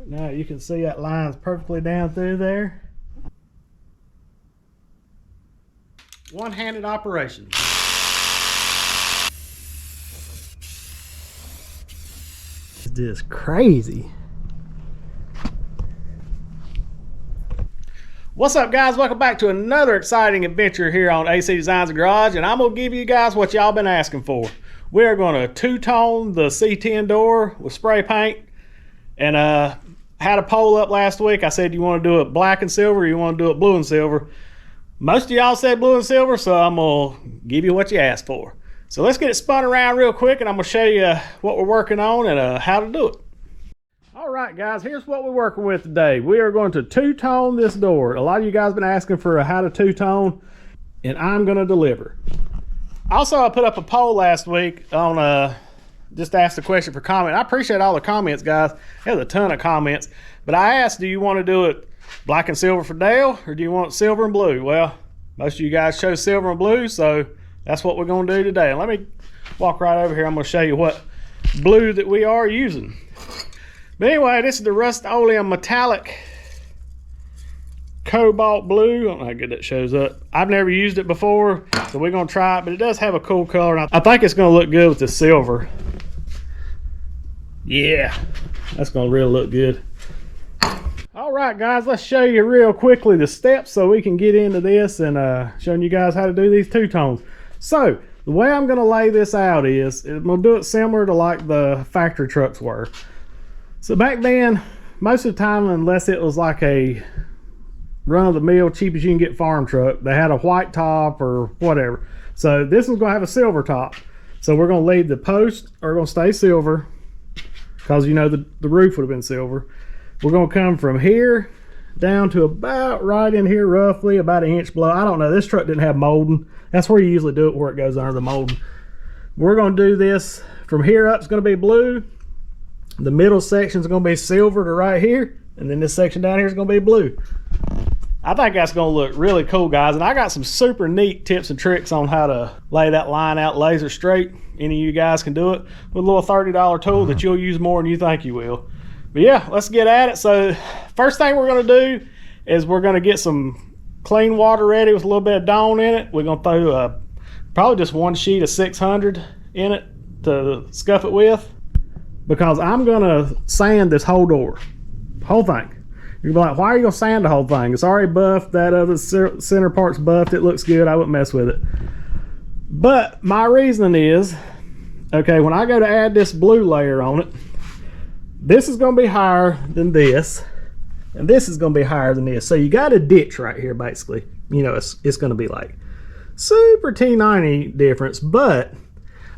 Now you can see that line's perfectly down through there. One-handed operation. It's just crazy. What's up, guys? Welcome back to another exciting adventure here on AC Designs Garage, and I'm gonna give you guys what y'all been asking for. We are gonna two-tone the C10 door with spray paint, and had a poll up last week. I said, you want to do it black and silver, or you want to do it blue and silver? Most of y'all said blue and silver, so I'm gonna give you what you asked for. So let's get it spun around real quick, and I'm gonna show you what we're working on and how to do it. All right, guys, here's what we're working with today. We are going to two-tone this door. A lot of you guys been asking for how to two-tone, and I'm going to deliver. Also, I put up a poll last week on just asked the question for comment. I appreciate all the comments, guys. There's a ton of comments, but I asked, do you want to do it black and silver for Dale, or do you want silver and blue? Well, most of you guys chose silver and blue, so that's what we're going to do today. And let me walk right over here. I'm going to show you what blue that we are using. But anyway, this is the Rust-Oleum metallic Cobalt blue. I don't know how good that shows up. I've never used it before, so we're going to try it, but it does have a cool color. And I think it's going to look good with the silver. Yeah, that's going to really look good. All right, guys, let's show you real quickly the steps so we can get into this and showing you guys how to do these two-tones. So the way I'm going to lay this out is I'm going to do it similar to like the factory trucks were. So back then, most of the time, unless it was like a run-of-the-mill, cheap as you can get farm truck, they had a white top or whatever. So this one's going to have a silver top. So we're going to leave the posts are going to stay silver because, you know, the roof would have been silver. We're going to come from here down to about right in here, roughly about an inch below. I don't know. This truck didn't have molding. That's where you usually do it, where it goes under the molding. We're going to do this from here up. It's going to be blue. The middle section is going to be silver to right here, and then this section down here is going to be blue. I think that's going to look really cool, guys, and I got some super neat tips and tricks on how to lay that line out laser straight. Any of you guys can do it with a little $30 tool that you'll use more than you think you will. But yeah, let's get at it. So first thing we're going to do is we're going to get some clean water ready with a little bit of Dawn in it. We're going to throw probably just one sheet of 600 in it to scuff it with, because I'm going to sand this whole door, whole thing. You're going to be like, why are you going to sand the whole thing? It's already buffed. That other center part's buffed. It looks good. I wouldn't mess with it. But my reasoning is, okay, when I go to add this blue layer on it, this is going to be higher than this, and this is going to be higher than this. So you got a ditch right here, basically. You know, it's going to be like super T90 difference, but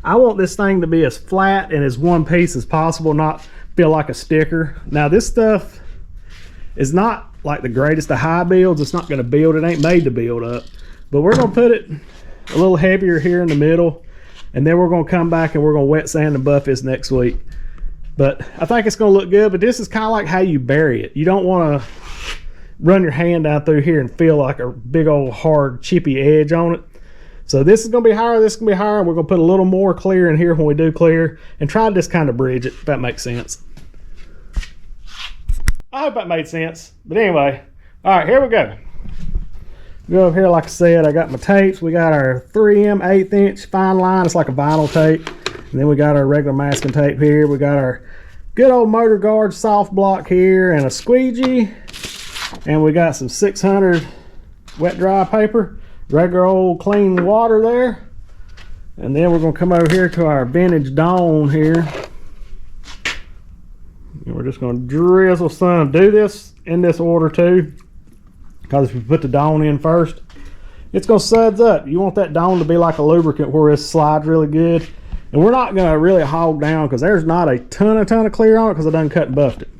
I want this thing to be as flat and as one piece as possible, not feel like a sticker. Now this stuff is not like the greatest of high builds. It's not going to build. It ain't made to build up. But we're going to put it a little heavier here in the middle, and then we're going to come back and we're going to wet sand and buff this next week. But I think it's going to look good, but this is kind of like how you bury it. You don't want to run your hand down through here and feel like a big old hard chippy edge on it. So this is going to be higher, this is going to be higher, and we're going to put a little more clear in here when we do clear, and try to just kind of bridge it, if that makes sense. I hope that made sense. But anyway, all right, here we go. Go over here, like I said, I got my tapes. We got our 3M 1/8 inch fine line. It's like a vinyl tape. And then we got our regular masking tape here. We got our good old Motor Guard soft block here and a squeegee. And we got some 600 wet dry paper. Regular old clean water there. And then we're going to come over here to our vintage Dawn here. And we're just going to drizzle some. Do this in this order too, because if you put the Dawn in first, it's going to suds up. You want that Dawn to be like a lubricant where it slides really good. And we're not going to really hog down because there's not a ton of clear on it because I done cut and buffed it.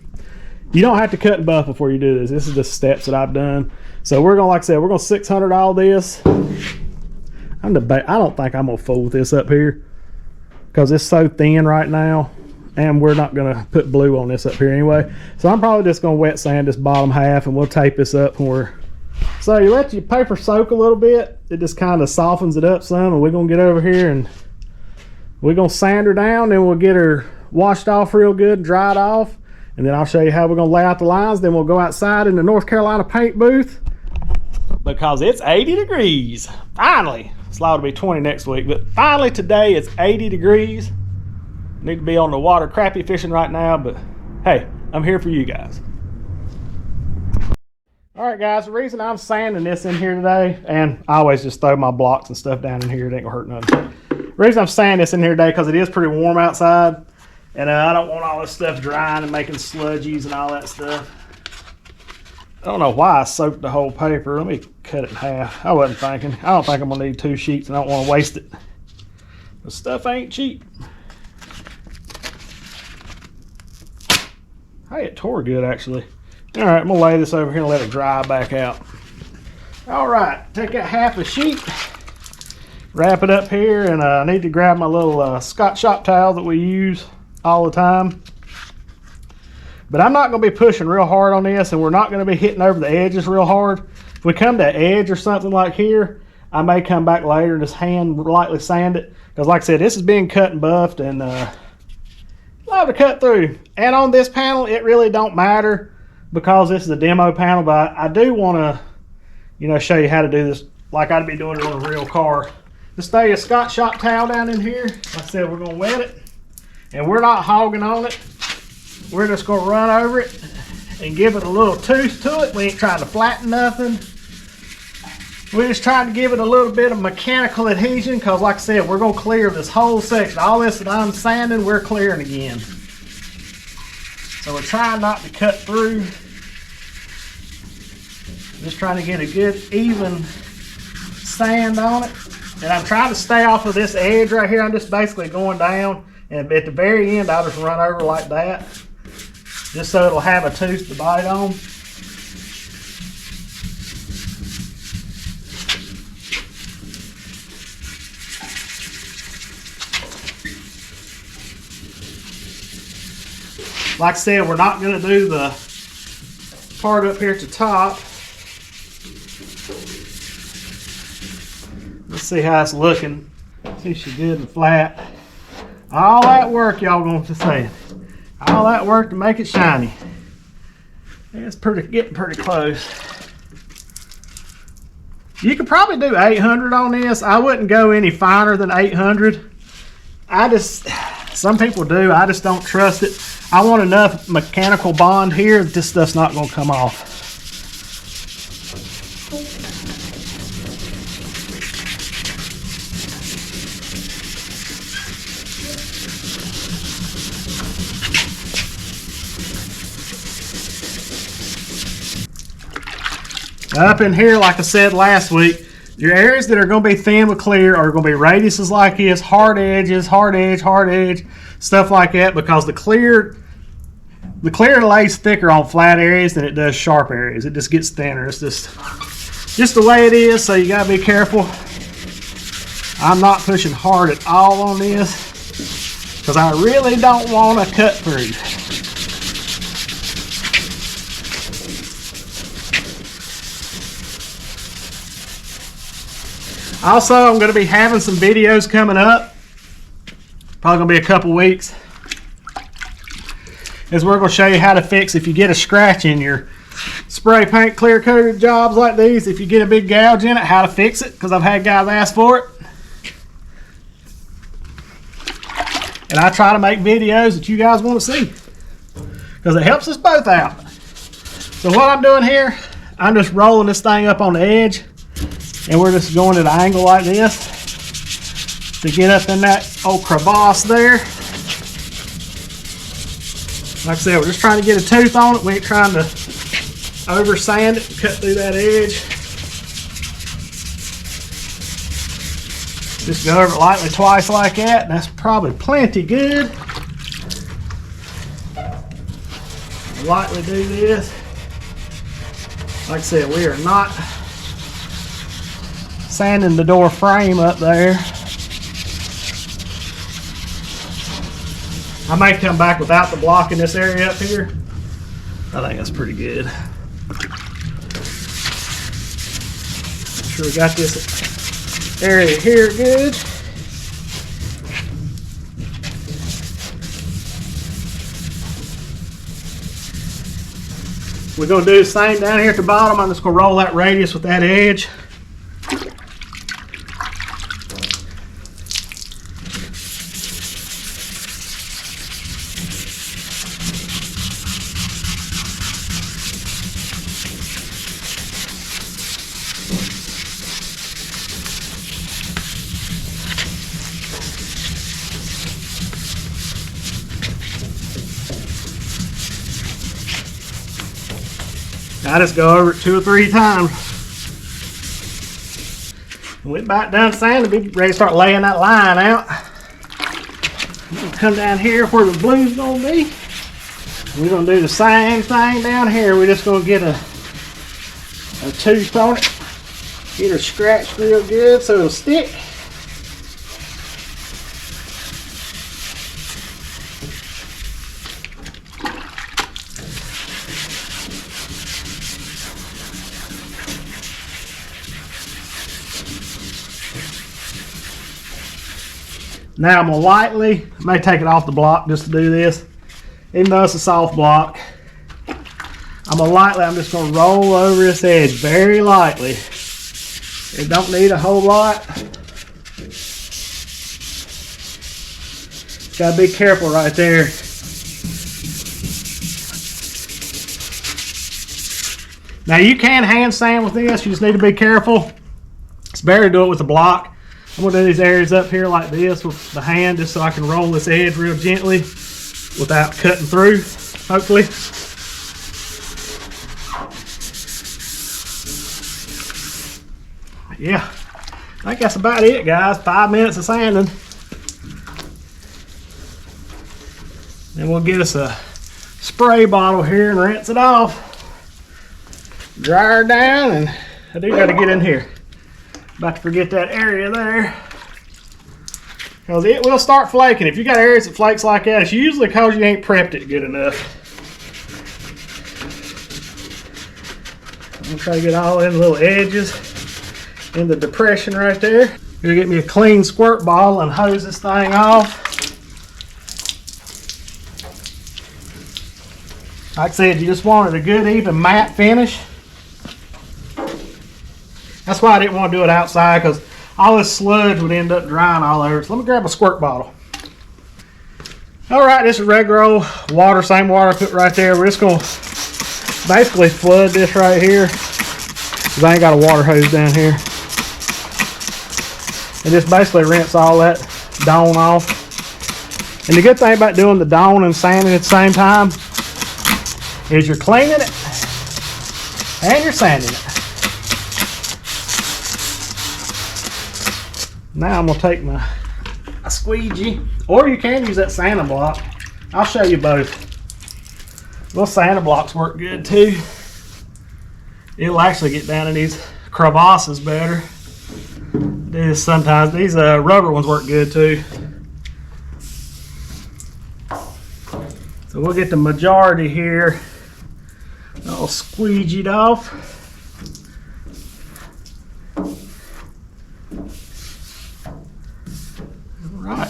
You don't have to cut and buff before you do this. This is just steps that I've done. So we're going to, like I said, we're going to 600 all this. I don't think I'm going to fool with this up here because it's so thin right now. And we're not going to put blue on this up here anyway. So I'm probably just going to wet sand this bottom half, and we'll tape this up when we're... So you let your paper soak a little bit. It just kind of softens it up some, and we're going to get over here and we're going to sand her down, and we'll get her washed off real good, dried off, and then I'll show you how we're gonna lay out the lines. Then we'll go outside in the North Carolina paint booth because it's 80 degrees. Finally, it's liable to be 20 next week, but finally today it's 80 degrees. Need to be on the water crappie fishing right now, but hey, I'm here for you guys. All right, guys, the reason I'm sanding this in here today, and I always just throw my blocks and stuff down in here, it ain't gonna hurt nothing. The reason I'm sanding this in here today because it is pretty warm outside, and I don't want all this stuff drying and making sludgies and all that stuff. I don't know why I soaked the whole paper. Let me cut it in half. I wasn't thinking. I don't think I'm gonna need 2 sheets, and I don't want to waste it. The stuff ain't cheap. Hey, it tore good actually. All right, I'm gonna lay this over here and let it dry back out. All right, take that half a sheet, wrap it up here, and I need to grab my little Scotch shop towel that we use all the time. But I'm not gonna be pushing real hard on this, and we're not gonna be hitting over the edges real hard. If we come to an edge or something like here, I may come back later and just hand lightly sand it. Because like I said, this is being cut and buffed, and love to cut through. And on this panel, it really don't matter because this is a demo panel, but I do want to, you know, show you how to do this like I'd be doing it on a real car. Just throw your Scotch shop towel down in here. Like I said, we're going to wet it, and we're not hogging on it. We're just going to run over it and give it a little tooth to it. We ain't trying to flatten nothing. We're just trying to give it a little bit of mechanical adhesion because, like I said, we're going to clear this whole section. All this that I'm sanding, we're clearing again. So we're trying not to cut through. Just trying to get a good even sand on it. And I'm trying to stay off of this edge right here. I'm just basically going down, and at the very end I'll just run over like that, just so it'll have a tooth to bite on. Like I said, we're not going to do the part up here at the top. Let's see how it's looking. See if she's good and flat. All that work, y'all going to say. All that work to make it shiny. It's getting pretty close. You could probably do 800 on this. I wouldn't go any finer than 800. Some people do. I just don't trust it. I want enough mechanical bond here that this stuff's not going to come off. Up in here, like I said last week, your areas that are going to be thin with clear are going to be radiuses like this, hard edges, hard edge, stuff like that, because the clear lays thicker on flat areas than it does sharp areas. It just gets thinner. It's just the way it is, so you got to be careful. I'm not pushing hard at all on this because I really don't want to cut through. Also, I'm going to be having some videos coming up, probably going to be a couple weeks, as we're going to show you how to fix if you get a scratch in your spray paint clear coated jobs like these. If you get a big gouge in it, how to fix it, because I've had guys ask for it. And I try to make videos that you guys want to see, because it helps us both out. So what I'm doing here, I'm just rolling this thing up on the edge, and we're just going at an angle like this to get up in that old crevasse there. Like I said, we're just trying to get a tooth on it. We ain't trying to over sand it and cut through that edge. Just go over it lightly twice like that, and that's probably plenty good. Lightly do this. Like I said, we are not sanding the door frame up there. I may come back without the block in this area up here. I think that's pretty good. Make sure we got this area here good. We're going to do the same down here at the bottom. I'm just going to roll that radius with that edge. I just go over it 2 or 3 times. When we're about done sanding, be ready to start laying that line out. Come down here where the blue's gonna be. We're gonna do the same thing down here. We're just gonna get a tooth on it. Get her scratched real good so it'll stick. Now I'm gonna lightly, I may take it off the block just to do this, even though it's a soft block. I'm just gonna roll over this edge very lightly. It don't need a whole lot. Gotta be careful right there. Now you can hand sand with this, you just need to be careful. It's better to do it with a block. I'm going to do these areas up here like this with the hand just so I can roll this edge real gently without cutting through, hopefully. Yeah, I think that's about it, guys. 5 minutes of sanding. Then we'll get us a spray bottle here and rinse it off. Dry her down, and I do got to get in here. About to forget that area there, because it will start flaking. If you got areas that flakes like that, it's usually because you ain't prepped it good enough. I'm gonna try to get all in the little edges in the depression right there. Gonna get me a clean squirt bottle and hose this thing off. Like I said, you just wanted a good even matte finish. That's why I didn't want to do it outside, because all this sludge would end up drying all over. So let me grab a squirt bottle. All right, this is regular old water, same water I put right there. We're just going to basically flood this right here, because I ain't got a water hose down here. And just basically rinse all that dome off. And the good thing about doing the dome and sanding at the same time is you're cleaning it and you're sanding it. Now I'm going to take my squeegee, or you can use that sanding block. I'll show you both. Those sanding blocks work good too. It'll actually get down in these crevasses better. Sometimes these rubber ones work good too. So we'll get the majority here all squeegeed off. Right.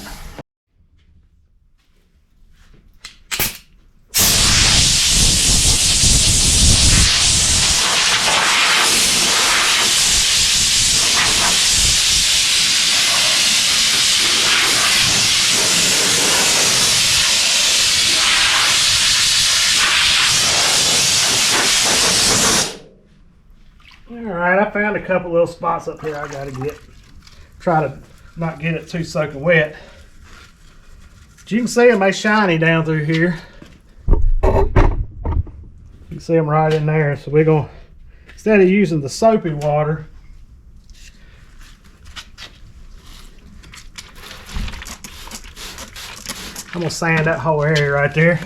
Alright, I found a couple little spots up here I gotta get. Try to not get it too soaking wet. But you can see them, they shiny down through here. You can see them right in there. So we're going to, instead of using the soapy water, I'm going to sand that whole area right there.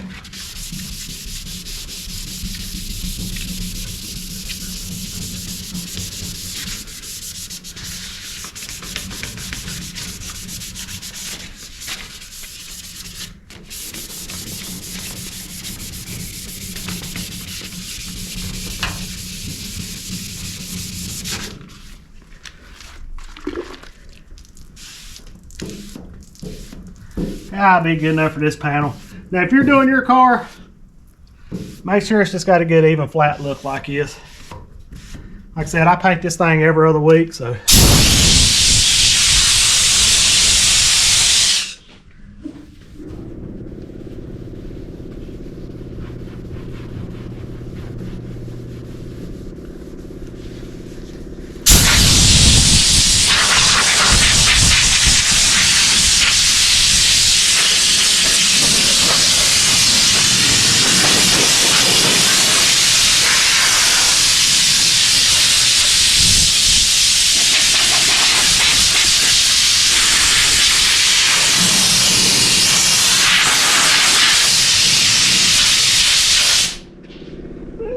That'll be good enough for this panel. Now if you're doing your car Make sure it's just got a good even flat look like this. Like I said, I paint this thing every other week, so.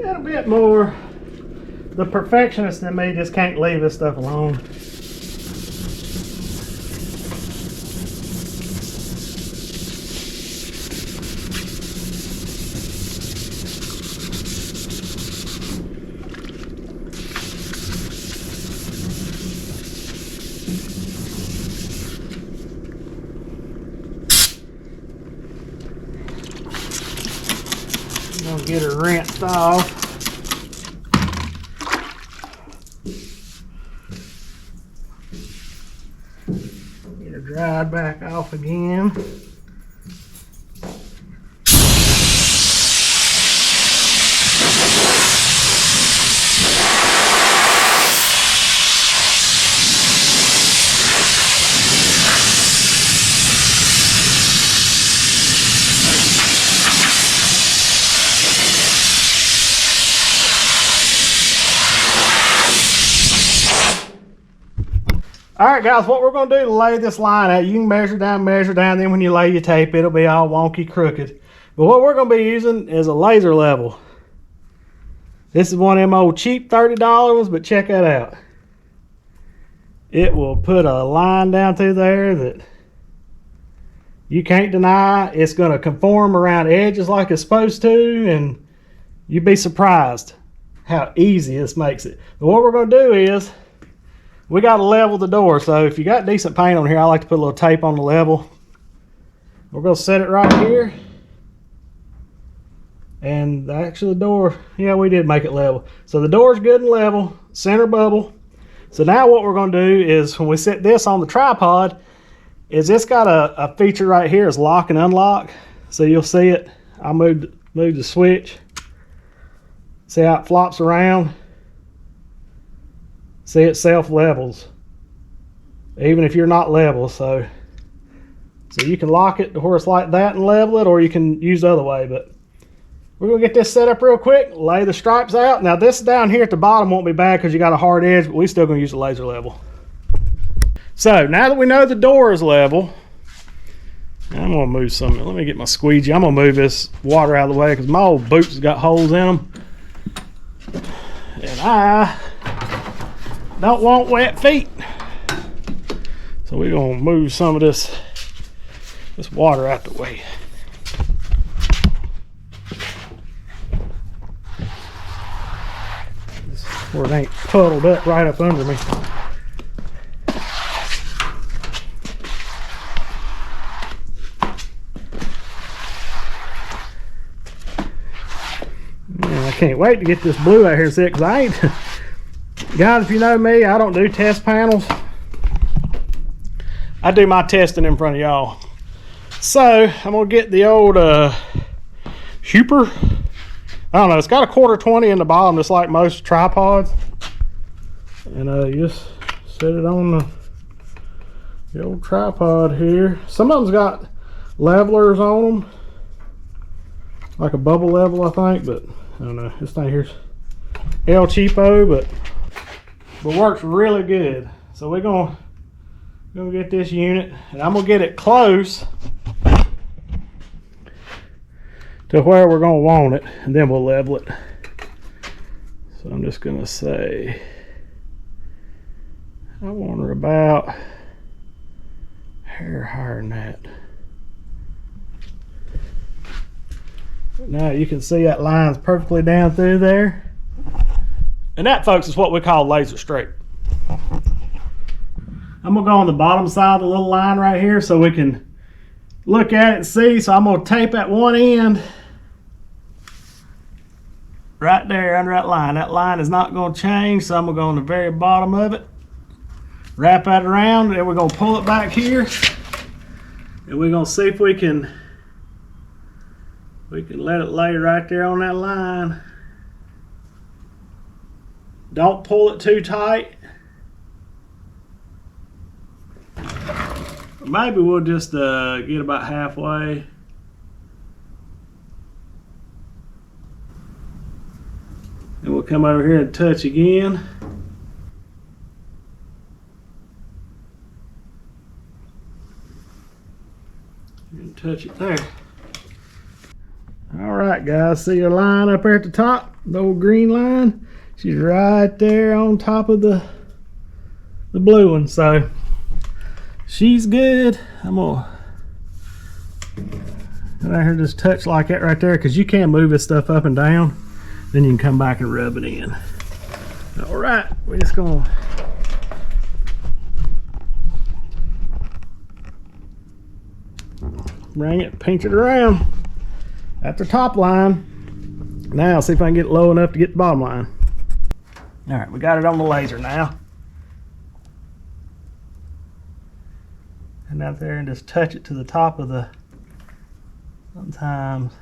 A bit more. The perfectionist in me just can't leave this stuff alone. I'm gonna get her rinsed off. Get her dried back off again. Alright guys, what we're going to do to lay this line out, you can measure down, then when you lay your tape, it'll be all wonky, crooked. But what we're going to be using is a laser level. This is one of them old cheap $30 ones, but check that out. It will put a line down through there that you can't deny. It's going to conform around edges like it's supposed to, and you'd be surprised how easy this makes it. But what we're going to do is, we got to level the door. So if you got decent paint on here, I like to put a little tape on the level. We're going to set it right here. And actually the door, yeah, we did make it level. So the door's good and level, center bubble. So now what we're going to do is when we set this on the tripod, is it's got a feature right here is lock and unlock. So you'll see it. I'll move the switch. See how it flops around? See, it self-levels, even if you're not level. So you can lock it to where it's like that and level it, or you can use the other way. But we're going to get this set up real quick, lay the stripes out. Now this down here at the bottom won't be bad because you got a hard edge, but we're still going to use the laser level. So now that we know the door is level, I'm going to move some. Let me get my squeegee. I'm going to move this water out of the way because my old boots has got holes in them. And I don't want wet feet. So we're going to move some of this water out the way. Where it ain't puddled up right up under me. Man, I can't wait to get this blue out here and see it, because I ain't guys, if you know me, I don't do test panels. I do my testing in front of y'all. So I'm gonna get the old Hooper. I don't know, it's got a 1/4-20 in the bottom, just like most tripods. And you just set it on the old tripod here. Some of them's got levelers on them, like a bubble level, I think, but I don't know. This thing here's El Cheapo, but works really good. So we're gonna get this unit, and I'm gonna get it close to where we're gonna want it, and then we'll level it. So I'm just gonna say I want her about a hair higher than that. Now you can see that line's perfectly down through there. And that, folks, is what we call laser straight. I'm gonna go on the bottom side of the little line right here so we can look at it and see. So I'm gonna tape at one end right there under that line. That line is not going to change, so I'm going to go on the very bottom of it, wrap that around, and we're going to pull it back here, and we're going to see if we can let it lay right there on that line. Don't pull it too tight. Maybe we'll just get about halfway. And we'll come over here and touch again. And touch it there. All right, guys, see your line up there at the top, the old green line? She's right there on top of the blue one, so she's good. I'm gonna go down here and just touch like that right there, because you can move this stuff up and down. Then you can come back and rub it in. All right, we're just gonna bring it, pinch it around at the top line. Now see if I can get it low enough to get the bottom line. All right, we got it on the laser now. And out there and just touch it to the top of the, sometimes.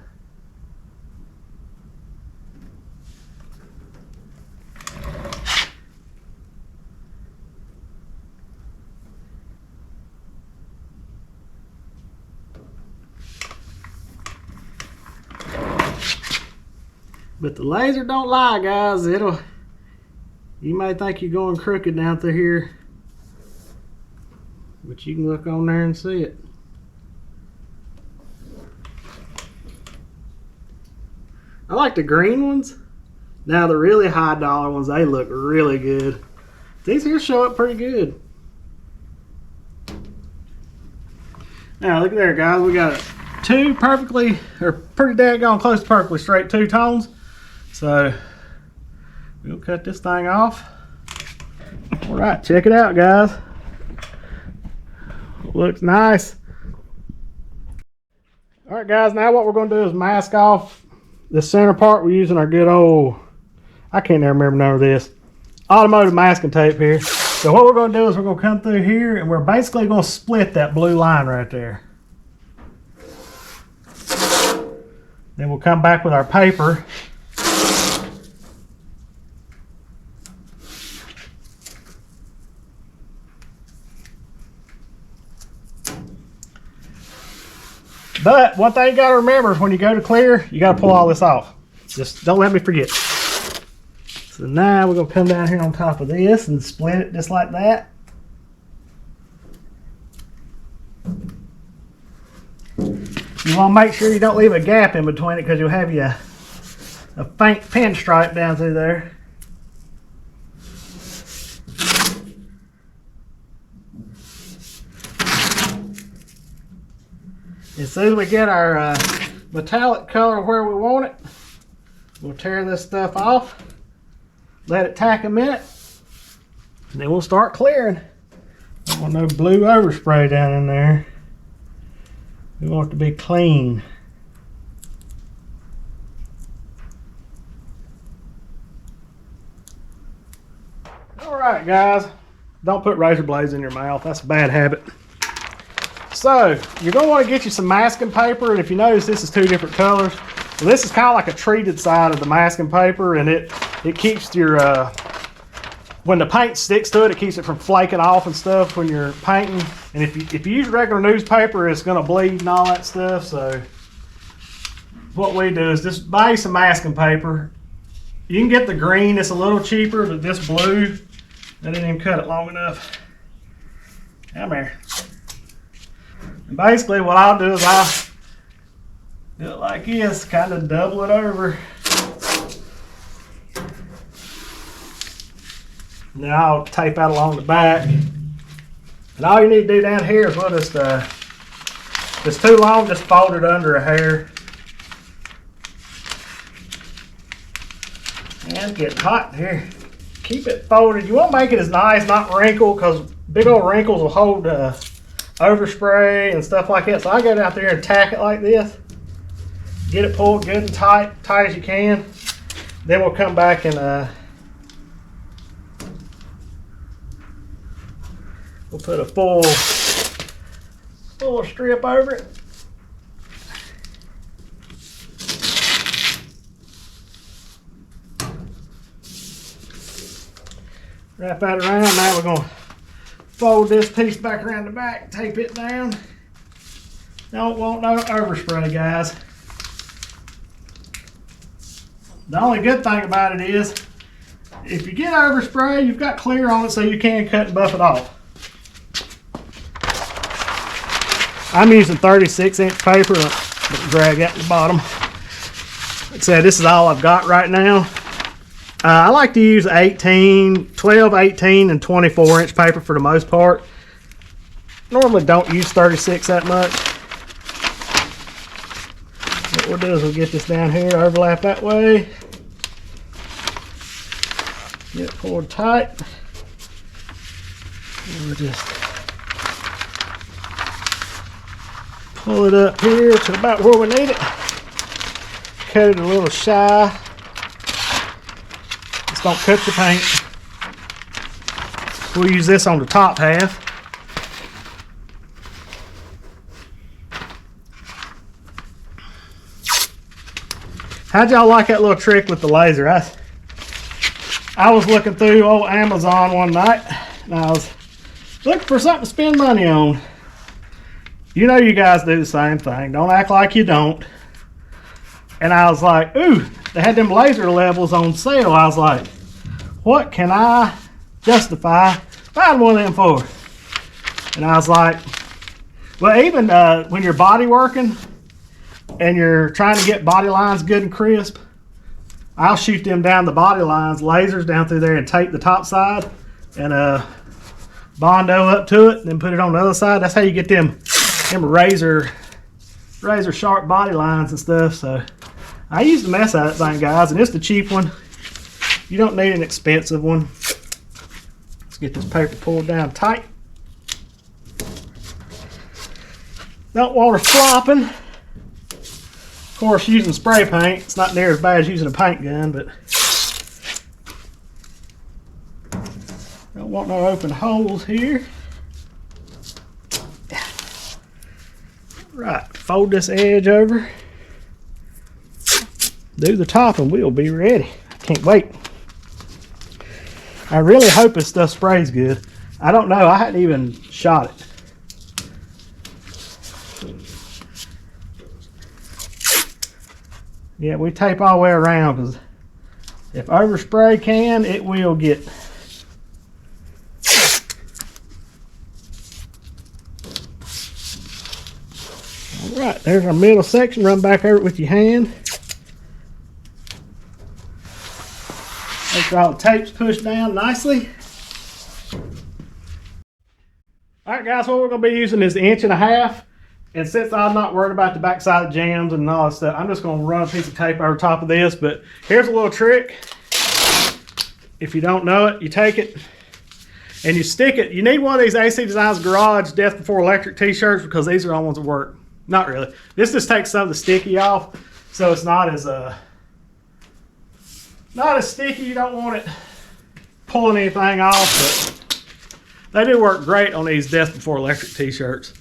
But the laser don't lie, guys. You may think you're going crooked down through here, but you can look on there and see it. I like the green ones. Now the really high dollar ones, they look really good. These here show up pretty good. Now look there, guys. We got two perfectly, or pretty daggone close to perfectly straight two-tones. So we'll cut this thing off. All right, check it out, guys. Looks nice. All right, guys, now what we're going to do is mask off the center part. We're using our good old, I can't even remember the name of this, automotive masking tape here. So what we're going to do is we're going to come through here, and we're basically going to split that blue line right there. Then we'll come back with our paper. But one thing you got to remember is when you go to clear, you got to pull all this off. Just don't let me forget. So now we're going to come down here on top of this and split it just like that. You want to make sure you don't leave a gap in between it, because you'll have a faint pinstripe down through there. As soon as we get our metallic color where we want it, we'll tear this stuff off, let it tack a minute, and then we'll start clearing. Don't want no blue overspray down in there. We want it to be clean. All right, guys, don't put razor blades in your mouth. That's a bad habit. So you're going to want to get you some masking paper, and if you notice, this is two different colors. Well, this is kind of like a treated side of the masking paper, and it keeps your when the paint sticks to it, it keeps it from flaking off and stuff when you're painting. And if you use regular newspaper, it's going to bleed and all that stuff. So what we do is just buy some masking paper. You can get the green, it's a little cheaper, but this blue, I didn't even cut it long enough. Come here. And basically what I'll do is I'll do it like this, kind of double it over. Now I'll tape out along the back. And all you need to do down here is we'll just, if it's too long, just fold it under a hair. And it's getting hot here. Keep it folded. You want to make it as nice, not wrinkled, because big old wrinkles will hold overspray and stuff like that. So I go out there and tack it like this. Get it pulled good and tight as you can. Then we'll come back and we'll put a full strip over it. Wrap that around. Now we're going to fold this piece back around the back, tape it down. Don't want no overspray, guys. The only good thing about it is, if you get overspray, you've got clear on it so you can cut and buff it off. I'm using 36-inch paper, drag at the bottom. Like I said, this is all I've got right now. I like to use 12, 18, and 24-inch paper for the most part. Normally don't use 36 that much. What we'll do is we'll get this down here, overlap that way. Get it pulled tight. And we'll just pull it up here to about where we need it. Cut it a little shy. Just don't cut the paint. We'll use this on the top half. How'd y'all like that little trick with the laser? I was looking through old Amazon one night and I was looking for something to spend money on. You know you guys do the same thing. Don't act like you don't. And I was like, ooh, they had them laser levels on sale. I was like, what can I justify buying one of them for? And I was like, well, even when you're body working and you're trying to get body lines good and crisp, I'll shoot them down the body lines, lasers down through there, and tape the top side and Bondo up to it, and then put it on the other side. That's how you get them razor sharp body lines and stuff. So I use the mess out of that thing, guys, and it's the cheap one. You don't need an expensive one. Let's get this paper pulled down tight. Don't want her flopping. Of course, using spray paint, it's not near as bad as using a paint gun, but don't want no open holes here. Right, fold this edge over. Do the top and we'll be ready. I can't wait. I really hope this stuff sprays good. I don't know, I hadn't even shot it. Yeah, we tape all the way around because if overspray can, it will get. All right, there's our middle section. Run back over it with your hand. Make sure all the tape's pushed down nicely. All right, guys, what we're going to be using is 1.5 inches. And since I'm not worried about the backside of jams and all that stuff, I'm just going to run a piece of tape over top of this. But here's a little trick. If you don't know it, you take it and you stick it. You need one of these AC Designs Garage Death Before Electric t-shirts because these are the only ones that work. Not really. This just takes some of the sticky off, so it's not as sticky. You don't want it pulling anything off, but they do work great on these Death Before Electric t-shirts.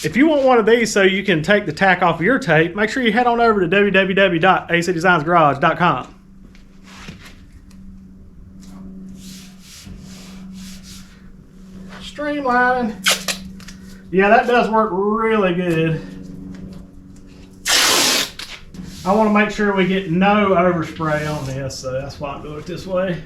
If you want one of these so you can take the tack off of your tape, make sure you head on over to www.acdesignsgarage.com. Streamlining. Yeah, that does work really good. I want to make sure we get no overspray on this, so that's why I'm doing it this way.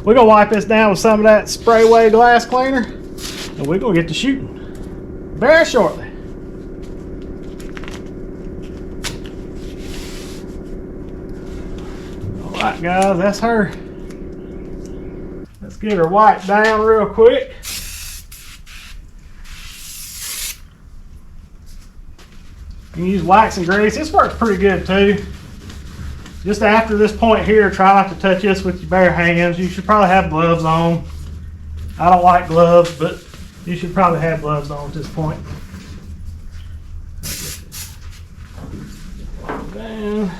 We're going to wipe this down with some of that Sprayway glass cleaner, and we're going to get to shooting very shortly. All right, guys, that's her. get her wiped down real quick. You can use wax and grease. This works pretty good too. Just after this point here, try not to touch this with your bare hands. You should probably have gloves on. I don't like gloves, but you should probably have gloves on at this point. Down.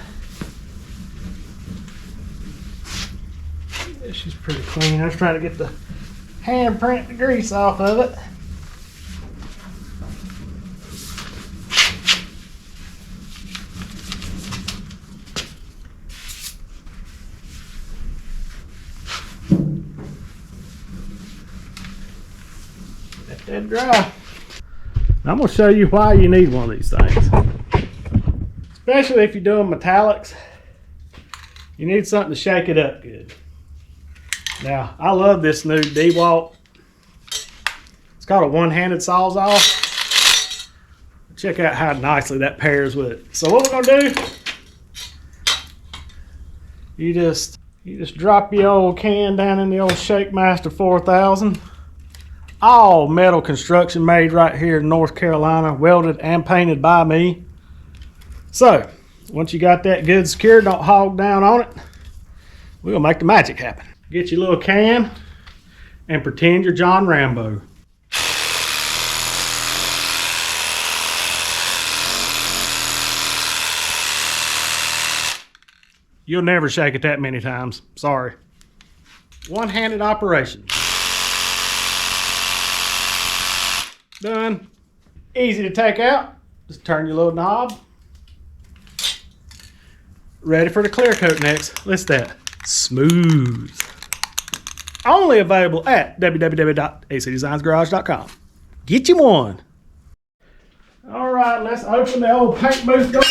She's pretty clean. I was trying to get the handprint, the grease off of it. Let that dry. I'm going to show you why you need one of these things. Especially if you're doing metallics, you need something to shake it up good. Now, I love this new DeWalt. It's called a one-handed Sawzall. Check out how nicely that pairs with it. So what we're gonna do, you just drop your old can down in the old Shake Master 4000. All metal construction made right here in North Carolina, welded and painted by me. So, once you got that good secured, don't hog down on it, we're gonna make the magic happen. Get your little can and pretend you're John Rambo. You'll never shake it that many times, sorry. One-handed operation. Done. Easy to take out. Just turn your little knob. Ready for the clear coat next. Listen to that. Smooth. Only available at www.acdesignsgarage.com. Get you one. All right, let's open the old paint booth door.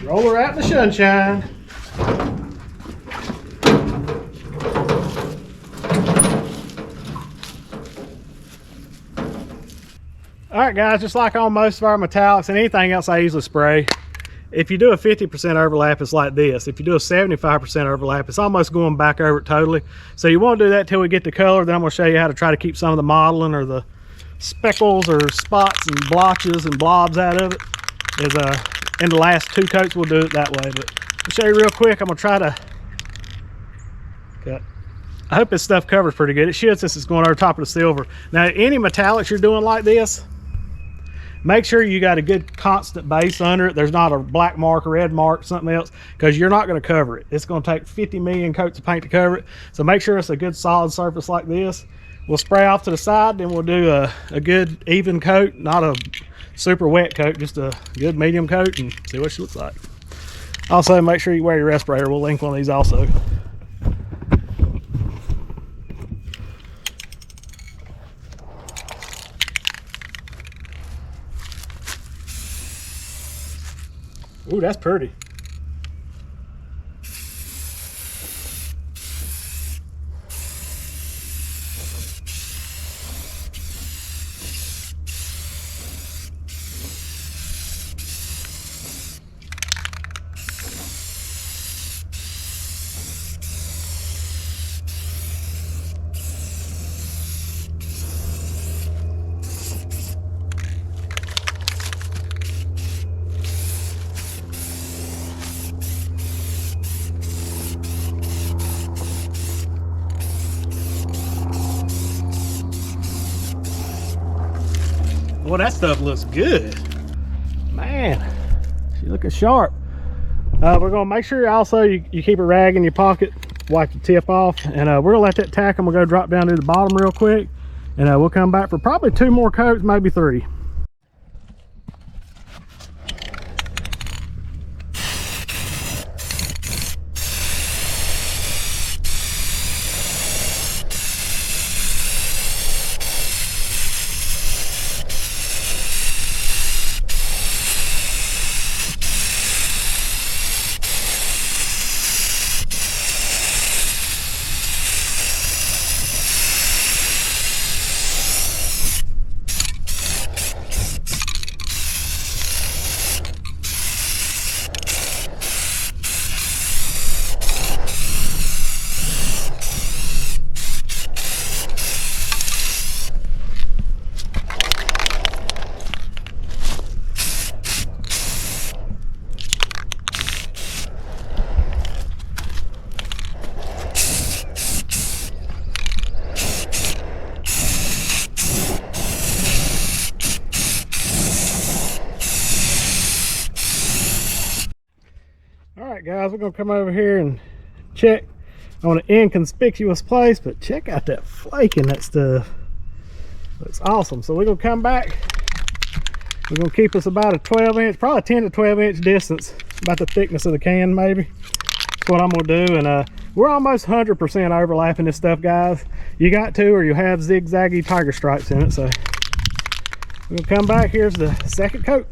Roll her out in the sunshine. All right, guys, just like on most of our metallics and anything else I usually spray, if you do a 50% overlap, it's like this. If you do a 75% overlap, it's almost going back over it totally. So you won't do that till we get the color. Then I'm going to show you how to try to keep some of the modeling or the speckles or spots and blotches and blobs out of it. In the last two coats, we'll do it that way. But I'll show you real quick. I'm going to try to cut. I hope this stuff covers pretty good. It should, since it's going over top of the silver. Now, any metallics you're doing like this, make sure you got a good constant base under it. There's not a black mark, a red mark, something else, because you're not going to cover it. It's going to take 50 million coats of paint to cover it. So make sure it's a good solid surface like this. We'll spray off to the side, then we'll do a good even coat, not a super wet coat, just a good medium coat, and see what she looks like. Also, make sure you wear your respirator. We'll link one of these also. Ooh, that's pretty. Well, that stuff looks good. Man, she's looking sharp. We're gonna make sure also you keep a rag in your pocket, wipe the tip off, and we're gonna let that tack. I'm gonna go drop down to the bottom real quick, and we'll come back for probably 2 more coats, maybe 3. All right, guys, we're gonna come over here and check on an inconspicuous place, but check out that flake in that stuff. Looks awesome. So we're gonna come back. We're gonna keep us about a 12-inch, probably 10 to 12-inch distance, about the thickness of the can maybe. That's what I'm gonna do. And we're almost 100% overlapping this stuff, guys. You got to, or you have zigzaggy tiger stripes in it. So we're gonna come back. Here's the second coat.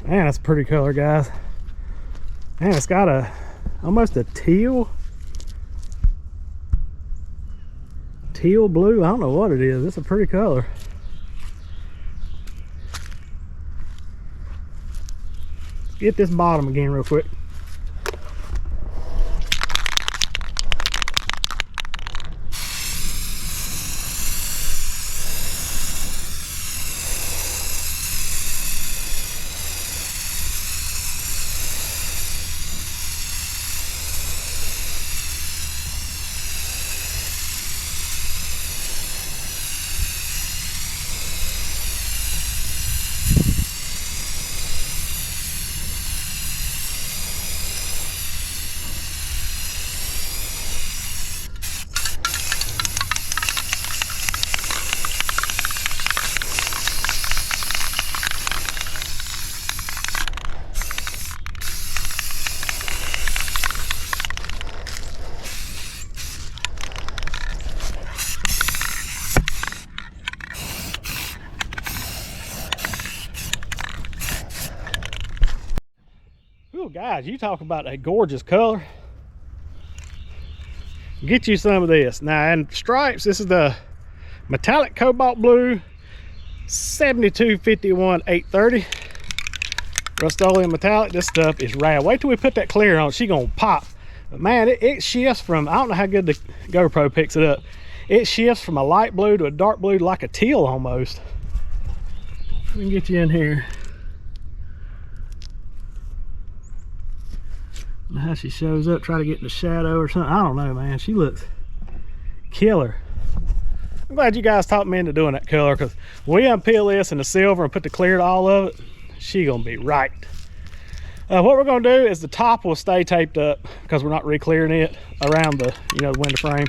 Man, that's a pretty color, guys. Man, it's got almost a teal blue. I don't know what it is. It's a pretty color. Let's get this bottom again real quick. Ooh, guys, you talk about a gorgeous color. Get you some of this. Now, in stripes, this is the metallic cobalt blue 7251 830 Rust-Oleum metallic. This stuff is rad. Wait till we put that clear on. She gonna pop. But man, it shifts from, I don't know how good the GoPro picks it up. It shifts from a light blue to a dark blue to like a teal almost. We can get you in here. How she shows up, try to get in the shadow or something. I don't know, man. She looks killer. I'm glad you guys talked me into doing that color, because when we unpeel this in the silver and put the clear to all of it, she gonna be right. What we're gonna do is the top will stay taped up because we're not re-clearing it around the, you know, the window frame.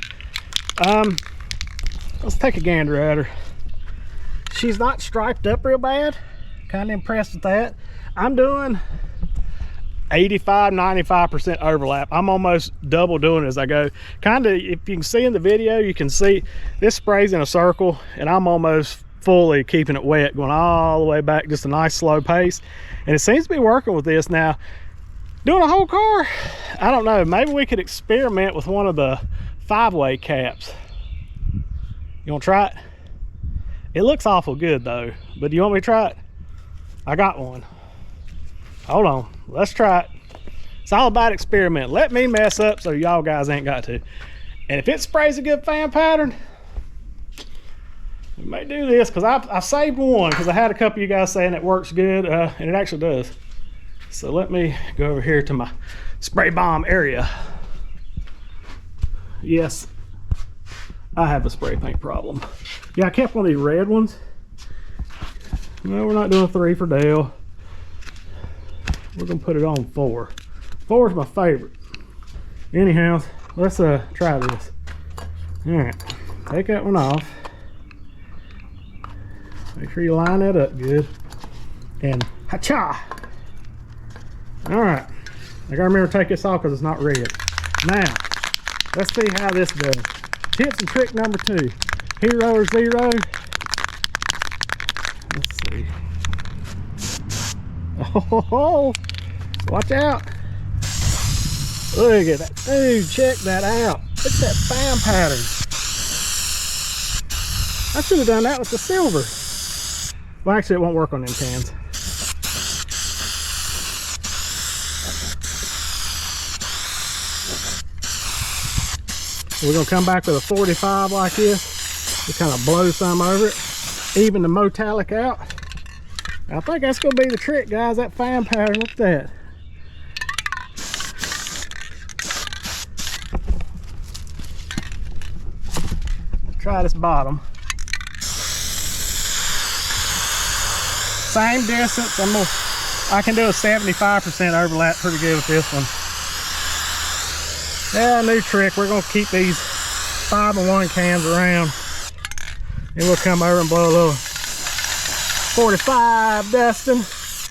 Let's take a gander at her. She's not striped up real bad. Kind of impressed with that. I'm doing 85-95% overlap. I'm almost double doing it as I go. Kind of, if you can see in the video, you can see this sprays in a circle, and I'm almost fully keeping it wet, going all the way back, just a nice slow pace. And it seems to be working with this. Now, doing a whole car, I don't know, maybe we could experiment with one of the 5-way caps. You want to try it? It looks awful good though, but do you want me to try it? I got one. Hold on, let's try it. It's all about experiment. Let me mess up so y'all guys ain't got to. And if it sprays a good fan pattern, we may do this, because I saved one because I had a couple of you guys saying it works good, and it actually does. So let me go over here to my spray bomb area. Yes, I have a spray paint problem. Yeah, I kept one of these red ones. No, we're not doing 3 for Dale. We're gonna put it on 4. 4 is my favorite. Anyhow, let's try this. All right, take that one off. Make sure you line that up good. And ha-cha! All right, I gotta remember to take this off because it's not red. Now, let's see how this does. Tips and trick number 2. Hero or zero. Let's see. Oh, watch out. Look at that. Dude, check that out. Look at that fan pattern. I should have done that with the silver. Well, actually, it won't work on them cans. We're going to come back with a 45 like this. We kind of blow some over it. Even the metallic out. I think that's going to be the trick, guys. That fan pattern. Look at that. Let's try this bottom. Same distance. I can do a 75% overlap pretty good with this one. Yeah, new trick. We're going to keep these 5-in-1 cans around. And we'll come over and blow a little 45 dusting.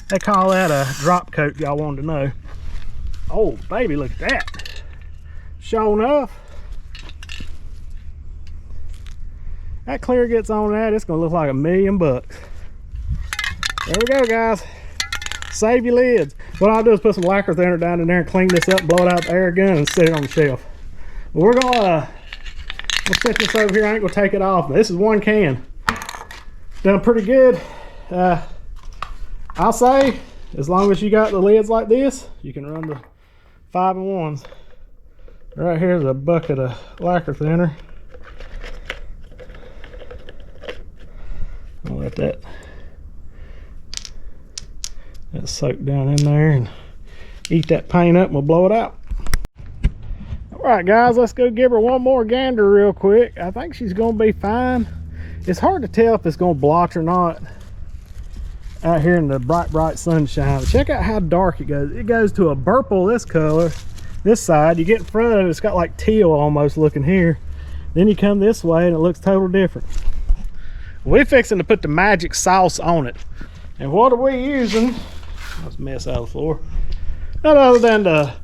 They call that a drop coat, y'all wanted to know. Oh, baby, look at that. Sure enough. That clear gets on that, it's going to look like $1,000,000. There we go, guys. Save your lids. What I'll do is put some lacquer thinner down in there and clean this up, blow it out with the air gun, and set it on the shelf. But we're gonna set this over here. I ain't gonna take it off. This is one can. Done pretty good. I'll say, as long as you got the lids like this, you can run the 5-in-1s. Right here's a bucket of lacquer thinner. I'll let that soak down in there and eat that paint up, and we'll blow it out. All right, guys, let's go give her one more gander real quick. I think she's gonna be fine. It's hard to tell if it's gonna blotch or not out here in the bright sunshine. But check out how dark it goes. It goes to a purple this color, this side. You get in front of it, it's got like teal almost looking here. Then you come this way and it looks totally different. We're fixing to put the magic sauce on it. And what are we using? Let's mess out of the floor. None other than the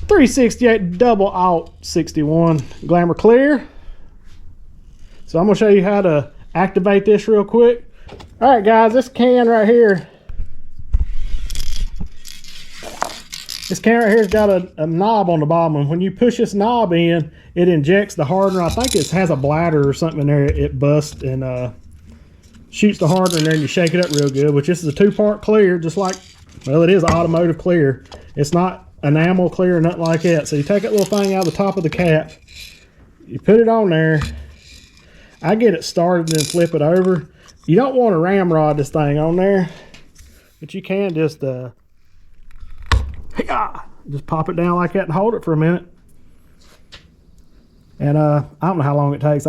368 double alt 61 Glamour Clear. So I'm gonna show you how to activate this real quick. All right, guys, this can right here. This can right here's got a knob on the bottom, and when you push this knob in, it injects the hardener. I think it has a bladder or something in there. It busts and shoots the hardener in there, and you shake it up real good. Which this is a 2-part clear, just like, well, it is automotive clear. It's not enamel clear or nothing like that. So you take that little thing out of the top of the cap, you put it on there. I get it started and then flip it over. You don't want to ramrod this thing on there, but you can just pop it down like that and hold it for a minute. And I don't know how long it takes.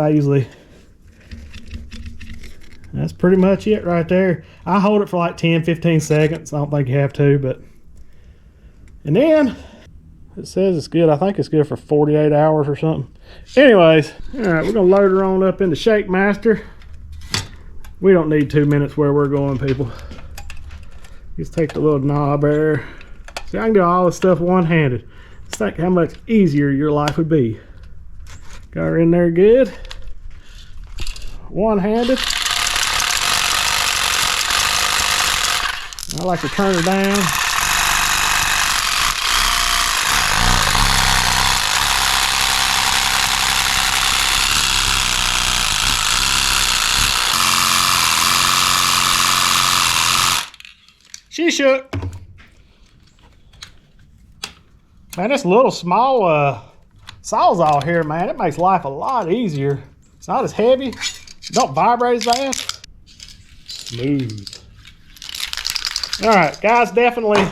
That's pretty much it right there. I hold it for like 10-15 seconds. I don't think you have to, but and then it says it's good. I think it's good for 48 hours or something. Anyways, all right, we're gonna load her on up into Shake Master. We don't need 2 minutes where we're going, people. Just take the little knob there. See, I can do all this stuff one-handed. Just think how much easier your life would be. Got her in there good. One-handed. I like to turn her down. She shook. Man, this little small Sawzall here, man, it makes life a lot easier. It's not as heavy. It don't vibrate as fast. Smooth. All right, guys, definitely,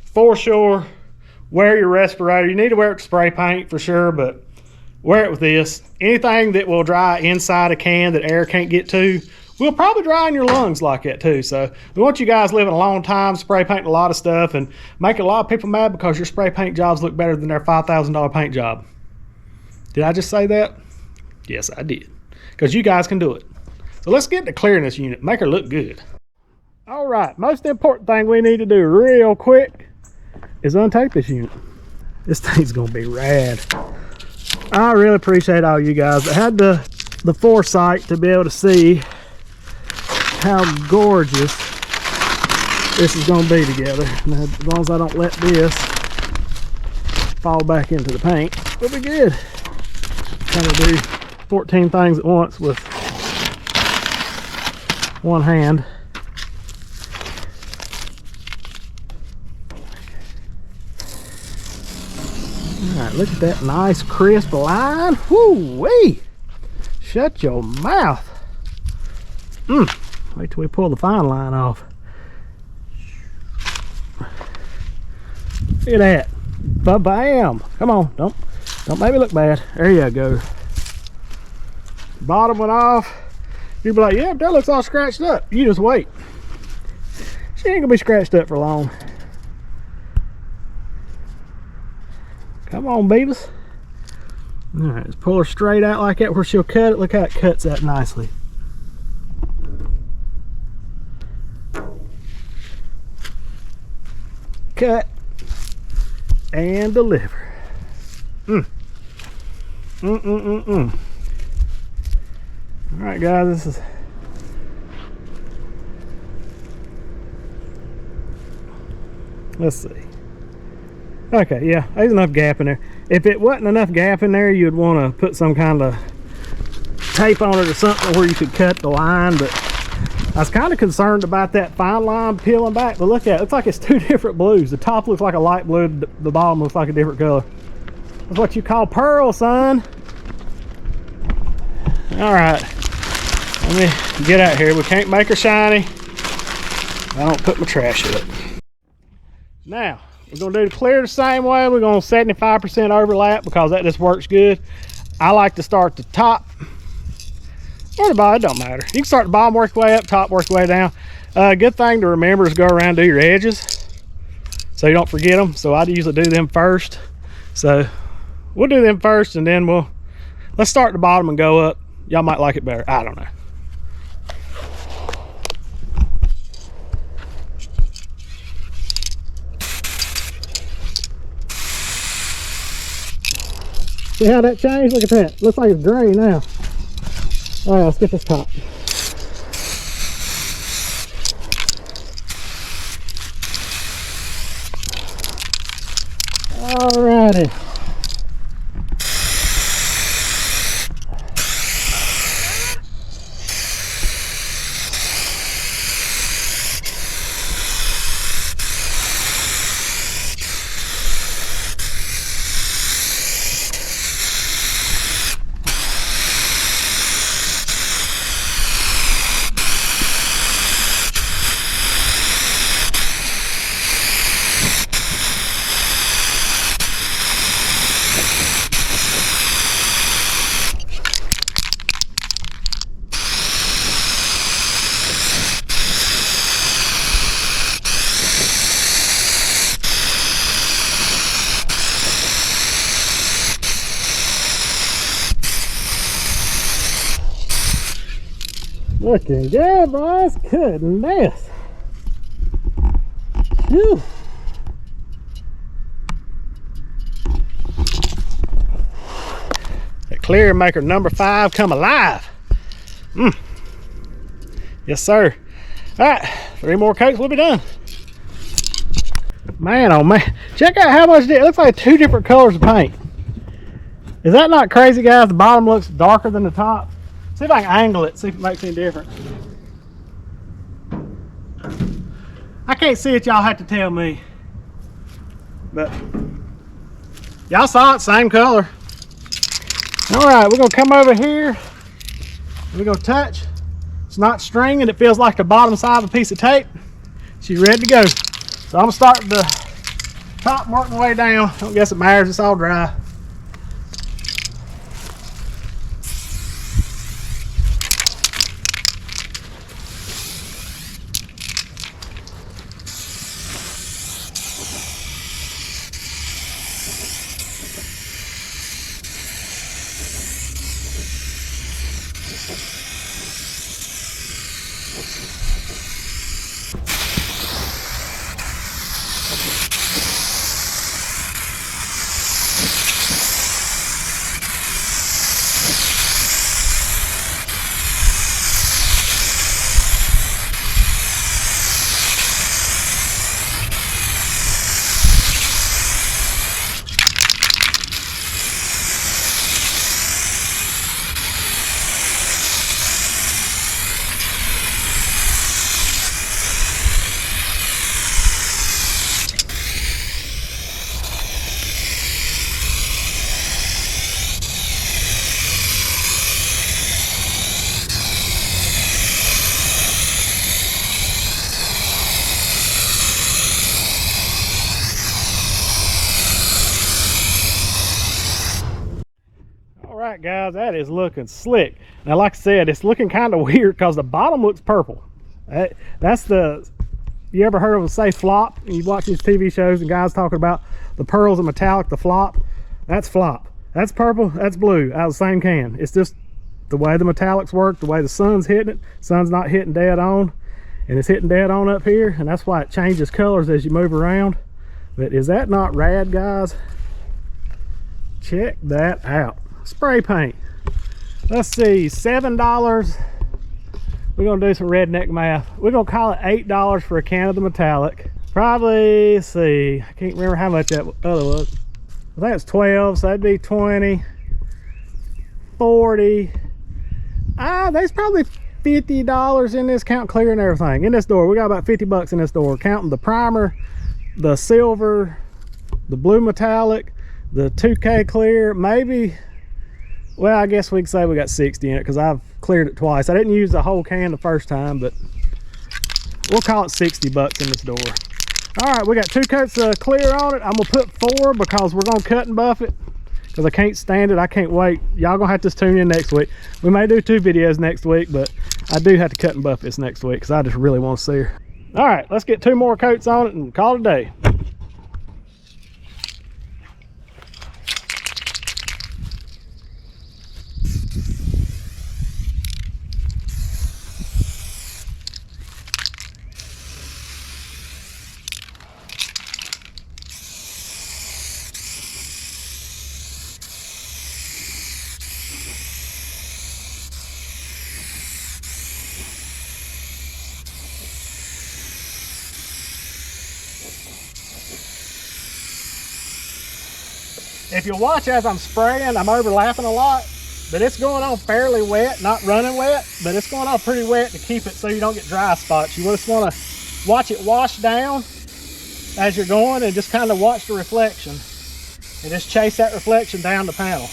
for sure, wear your respirator. You need to wear it with spray paint for sure, but wear it with this. Anything that will dry inside a can that air can't get to will probably dry in your lungs like that too. So we want you guys living a long time, spray painting a lot of stuff, and making a lot of people mad because your spray paint jobs look better than their $5,000 paint job. Did I just say that? Yes, I did. Because you guys can do it. So let's get to clearing this unit. Make her look good. All right, most important thing we need to do real quick. is untape this unit. This thing's gonna be rad. I really appreciate all you guys that had the foresight to be able to see how gorgeous this is gonna be together. Now, as long as I don't let this fall back into the paint, we'll be good. Trying to do 14 things at once with one hand. Alright, look at that nice crisp line. Whoo-wee! Shut your mouth. Wait till we pull the fine line off. Look at that. Ba-bam! Come on, don't make me look bad. There you go. Bottom went off. You'd be like, yeah, that looks all scratched up. You just wait. She ain't gonna be scratched up for long. Come on, Beavis. Alright, let's pull her straight out like that where she'll cut it. Look how it cuts that nicely. Cut and deliver. Alright guys, this is let's see. Okay, yeah, there's enough gap in there. If it wasn't enough gap in there, you'd want to put some kind of tape on it or something where you could cut the line, but I was kind of concerned about that fine line peeling back. But look at it, it looks like it's two different blues. The top looks like a light blue, the bottom looks like a different color. That's what you call pearl, son. Alright, let me get out here. We can't make her shiny. I don't put my trash in it. Now, we're going to do the clear the same way. We're going to 75% overlap because that just works good. I like to start the top or the bottom, it don't matter. You can start the bottom, work your way up, top, work your way down. Good thing to remember is go around and do your edges so you don't forget them. So I usually do them first. So we'll do them first and then let's start the bottom and go up. Y'all might like it better. I don't know. See how that changed? Look at that. Looks like it's gray now. All right, let's get this top. All righty. Looking good, boys. Goodness. Whew. That clear maker number 5 come alive. Yes, sir. All right, 3 more coats, we'll be done. Man, oh man. Check out how much it looks like 2 different colors of paint. Is that not crazy, guys? The bottom looks darker than the top. See if I can angle it, see if it makes any difference. I can't see it, y'all have to tell me. But y'all saw it, same color. All right, we're gonna come over here. We're gonna touch. It's not stringing, it feels like the bottom side of a piece of tape. She's ready to go. So I'm gonna start the top and work my way down. I don't guess it matters, it's all dry. right, guys, that is looking slick. Now, like I said, it's looking kind of weird because the bottom looks purple. That's the, you ever heard of them say flop? You watch these TV shows and guys talking about the pearls and metallic, the flop. That's flop. That's purple, that's blue, out of the same can. It's just the way the metallics work, the way the sun's hitting it. Sun's not hitting dead on, and it's hitting dead on up here, and that's why it changes colors as you move around. But is that not rad, guys? Check that out. Spray paint. Let's see, $7. We're gonna do some redneck math. We're gonna call it $8 for a can of the metallic. Probably, let's see, I can't remember how much that other was. I think it's 12, so that'd be 20, 40. There's probably $50 in this, count clear and everything. In this door, we got about 50 bucks in this door, counting the primer, the silver, the blue metallic, the 2K clear, maybe, well, I guess we can say we got 60 in it because I've cleared it twice. I didn't use the whole can the first time, but we'll call it 60 bucks in this door. All right, we got 2 coats of clear on it. I'm gonna put 4 because we're gonna cut and buff it because I can't stand it. I can't wait. Y'all gonna have to tune in next week. We may do 2 videos next week, but I do have to cut and buff this next week because I just really want to see her. All right, let's get 2 more coats on it and call it a day. If you watch as I'm spraying, I'm overlapping a lot, but it's going on fairly wet, not running wet, but it's going on pretty wet to keep it so you don't get dry spots. You just want to watch it wash down as you're going and just kind of watch the reflection and just chase that reflection down the panel.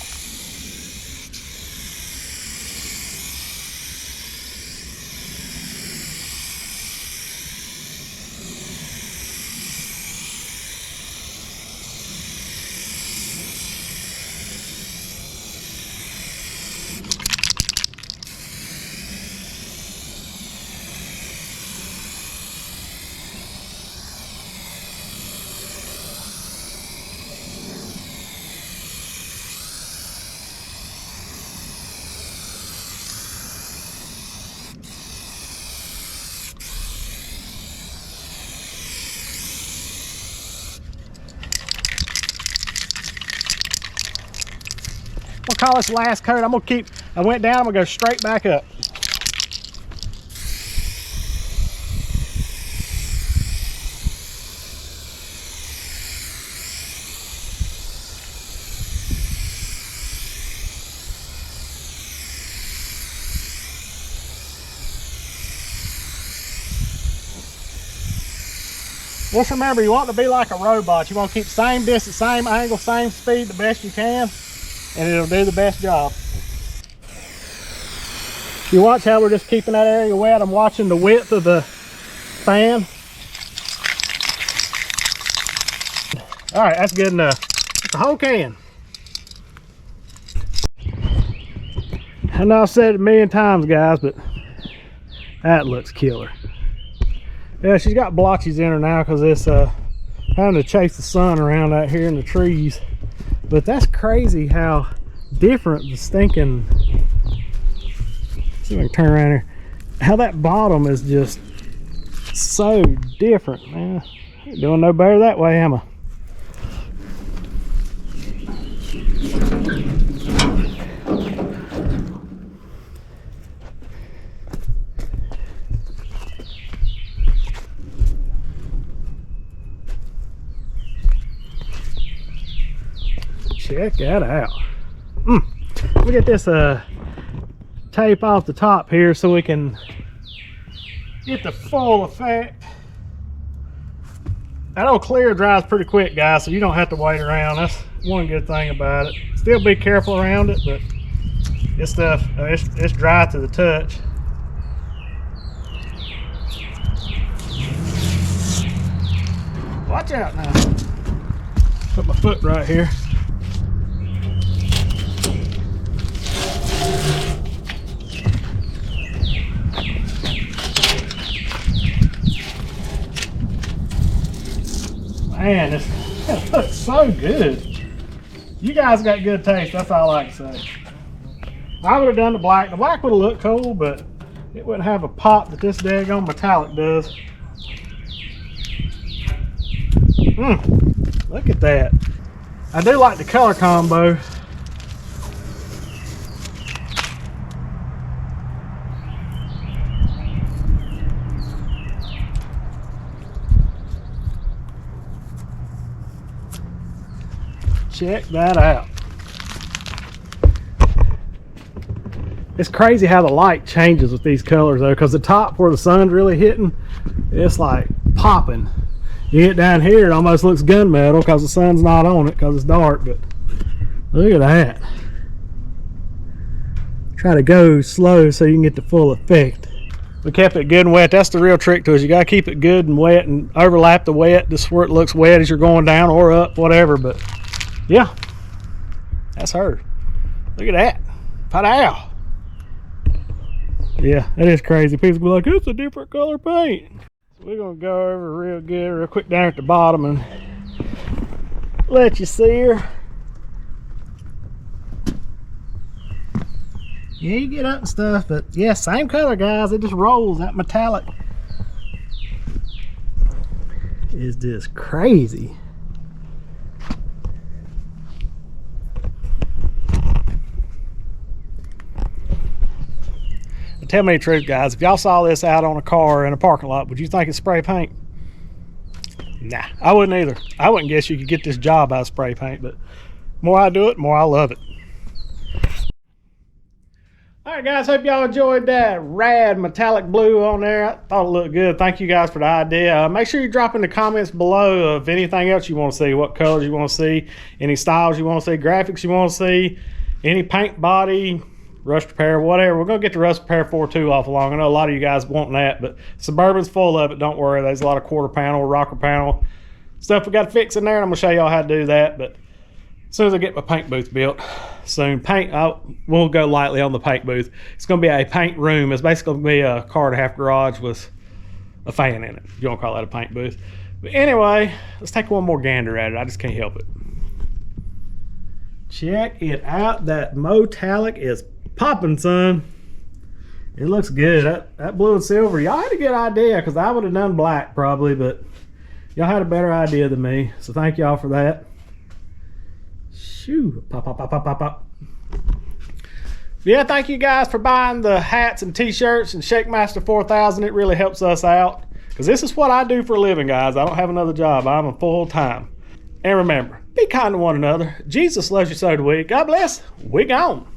We'll call this last coat. I'm gonna keep, I went down, I'm gonna go straight back up. Just remember, you want to be like a robot. You want to keep the same distance, same angle, same speed the best you can, and it'll do the best job. You watch how we're just keeping that area wet. I'm watching the width of the fan. All right, that's good enough. That's the whole can. I know I've said it a million times, guys, but that looks killer. Yeah, she's got blotches in her now because it's having to chase the sun around out here in the trees. But that's crazy how different the stinking, see if I can turn around here, how that bottom is just so different, man. Ain't doing no better that way, am I? Check that out. We'll get this tape off the top here so we can get the full effect. That old clear dries pretty quick, guys, so you don't have to wait around. That's one good thing about it. Still be careful around it, but this stuff, it's dry to the touch. Watch out now. Put my foot right here. Man, it looks so good. You guys got good taste, that's all I can say. I would have done the black. The black would have looked cool, but it wouldn't have a pop that this daggone metallic does. Look at that. I do like the color combo. Check that out. It's crazy how the light changes with these colors though, because the top where the sun's really hitting, it's like popping. You get down here, it almost looks gunmetal because the sun's not on it because it's dark, but look at that. Try to go slow so you can get the full effect. We kept it good and wet. That's the real trick to it. You got to keep it good and wet and overlap the wet just where it looks wet as you're going down or up, whatever. But yeah, that's her. Look at that. Pow. Yeah, that is crazy. People be like, it's a different color paint. So we're going to go over real good, real quick down at the bottom and let you see her. Yeah, you get up and stuff, but yeah, same color, guys. It just rolls. That metallic is just crazy. Tell me the truth, guys. If y'all saw this out on a car in a parking lot, would you think it's spray paint? Nah, I wouldn't either. I wouldn't guess you could get this job out of spray paint, but the more I do it, the more I love it. All right, guys, hope y'all enjoyed that rad metallic blue on there. I thought it looked good. Thank you guys for the idea. Make sure you drop in the comments below of anything else you want to see, what colors you want to see, any styles you want to see, graphics you want to see, any paint body, rust repair, whatever. We're going to get the rust repair 4.2 off along. I know a lot of you guys wanting that, but Suburban's full of it. Don't worry. There's a lot of quarter panel, rocker panel stuff we got to fix in there, and I'm going to show y'all how to do that. But as soon as I get my paint booth built soon, we'll go lightly on the paint booth. It's going to be a paint room. It's basically going to be a car and a half garage with a fan in it, if you want to call that a paint booth. But anyway, let's take one more gander at it. I just can't help it. Check it out. That metallic is popping, son. It looks good. That blue and silver, y'all had a good idea, because I would have done black probably, but y'all had a better idea than me, so thank y'all for that. Shoo. Pop. Yeah, thank you guys for buying the hats and t-shirts and Shakemaster 4000. It really helps us out, because this is what I do for a living, guys. I don't have another job. I'm a full-time. And remember, be kind to one another. Jesus loves you, so do we. God bless. We gone.